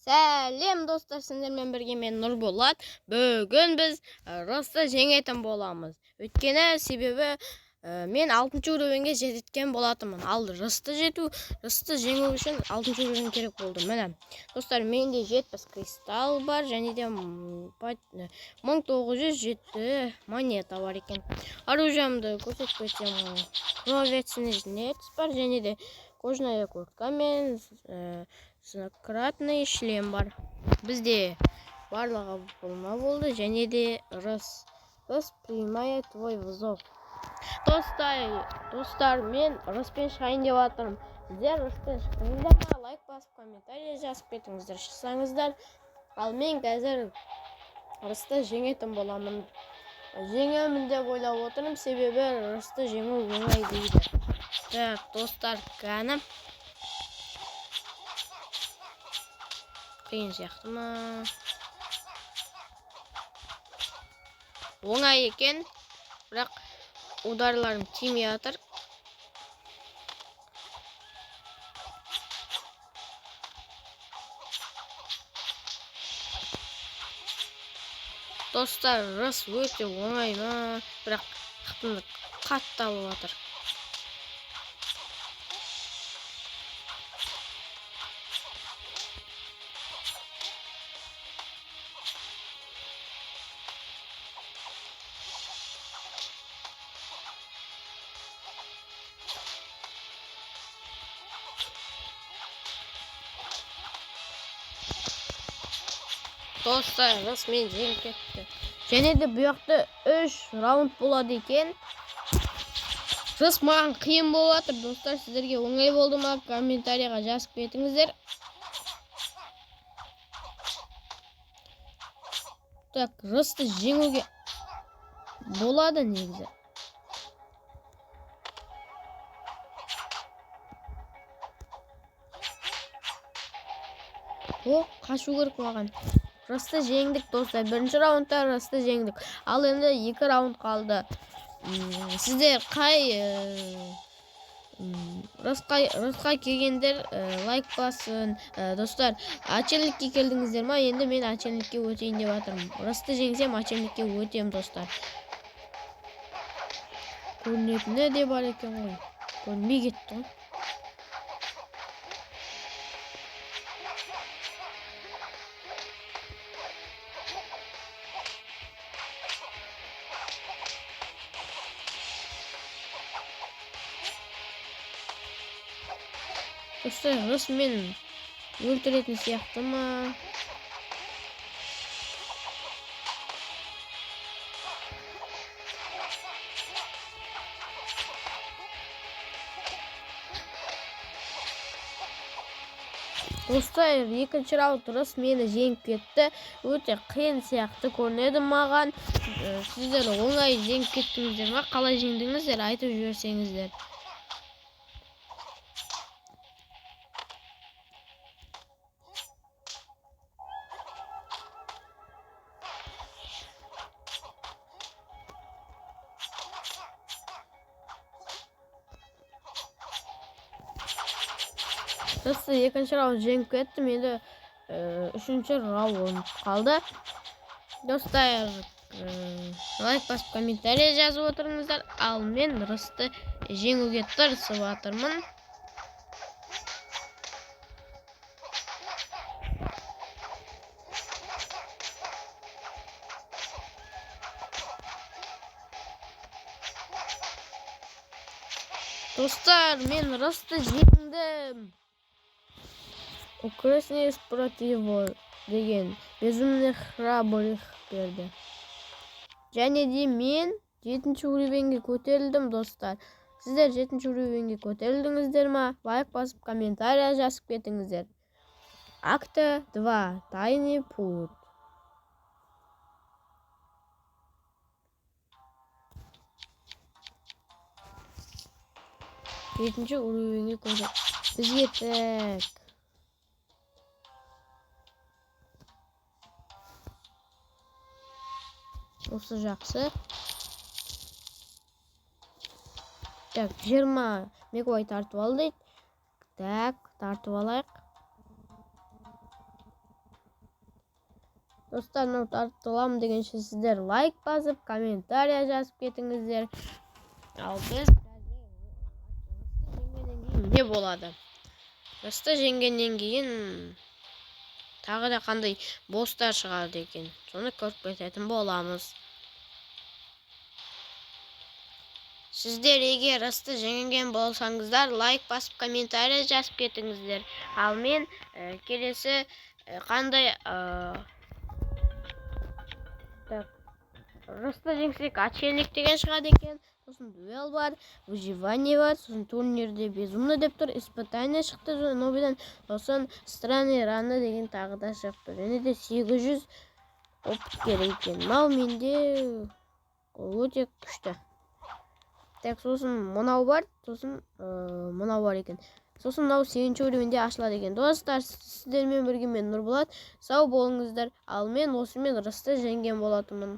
Сәлем достар, сіздермен бірге мен Нұрболат. Бүгін біз Росты жеңетін боламыз. Өйткені себебі мен 6-шы уровенге жеткен болатынмын. Ал Росты жеңу үшін 6-шы уровен керек болды. Міне, достар, менде 70 кристалл бар, және де 1907 монета бар екен. Оружиемді көрсетпесем, кровецный жнец бар, және де кожаная куртка мен кратный шлем бар. Бізде барлығы болма болды, және де принимает твой вызов. Достар, мен Роспен шығайын деп жатырмын. Сіздер Роспен шыққаныздар ма, лайк басып, комментарий жазып кетіңіздер, шықсаңыздар. Ал мен қазір Росты жеңетін боламын. Жеңемін деп ойлап отырмын, себебі Росты жеңу оңай дейді. Так, достар, қаны қиын сияқты ма? Оңай екен, бірақ ударларым тимей жатыр. Достар, Рос өте оңай ма? Бірақ қатты алып жатыр. Достар, Росмен жеңіп кетті. Және де бұяқты 3 раунд болады екен. Рос маған қиын болып жатыр. Достар, сіздерге оңай болды ма? Комментарийға жазып кетіңіздер. Так, Росты жеңуге болады негізі. Қашу керек маған. Росты жеңдік, достар. Бірінші раундта Росты жеңдік. Ал енді 2 раунд қалды. Сіздер Росқа келгендер лайк басын. Достар, ачельникке келдіңіздер ма? Енді мен ачельникке өтейін деп жатырмын. Росты жеңсем ачельникке өтем, достар. Көрінетіні де бар екен ғой. Көрінбей кетті ғой. Достар, Рос мен өлтіретін сияқты ма? Достар, екінші раунд Рос мені жеңіп кетті. Өте қиын сияқты көрінеді маған. Сіздер оңай жеңіп кеттіңіздер ма? Қалай жеңдіңіздер? Айтып жіберсеңіздер. Росты екінші раунд жеңіп кеттім, енді 3-ші раунд қалды. Достар, лайк басып, комментарий жазып отырыңыздар. Ал мен Росты жеңуге тырысып жатырмын. Достар, мен Росты жеңдім. Украсный против деген безумный храбрых берді. Және де мен 7-ші уровенге көтерілдім, достар. Сіздер 7-ші уровенге көтерілдіңіздер ма? Лайк басып, комментария жазып кетіңіздер. Акта 2. Тайный путь. Жетінші уровенге көтерілдім. Бізге тек. Осы жақсы. Так, 20 мегабайт тартып алды. Так, тартып алайық. Достар, мынау тартыламын дегенше сіздер лайк басып, комментария жазып кетіңіздер. Ал біз не болады? Расты жеңгеннен кейін тағы да қандай бостар шығады екен. Соны көріп кететін боламыз. Сіздер егер расты жеңген болсаңыздар, лайк басып, комментария жазып кетіңіздер. Ал мен келесі қандай расты жеңсек отшельник деген шығады екен. Сосын дуэл бар, выживание бар, сосын турнирде безумно деп тұр, испытание шықты нобидан, сосын странные раны деген тағы да шығып тұр. Және де 800 опыт керек екен. Мынау менде өте күшті. Так, сосын мынау бар, сосын мынау бар екен. Сосын мынау 8-ші уровеньде ашылады екен. Достар, сіздермен бірге мен Нұрболат. Сау болыңыздар. Ал мен осымен расты жеңген болатынмын.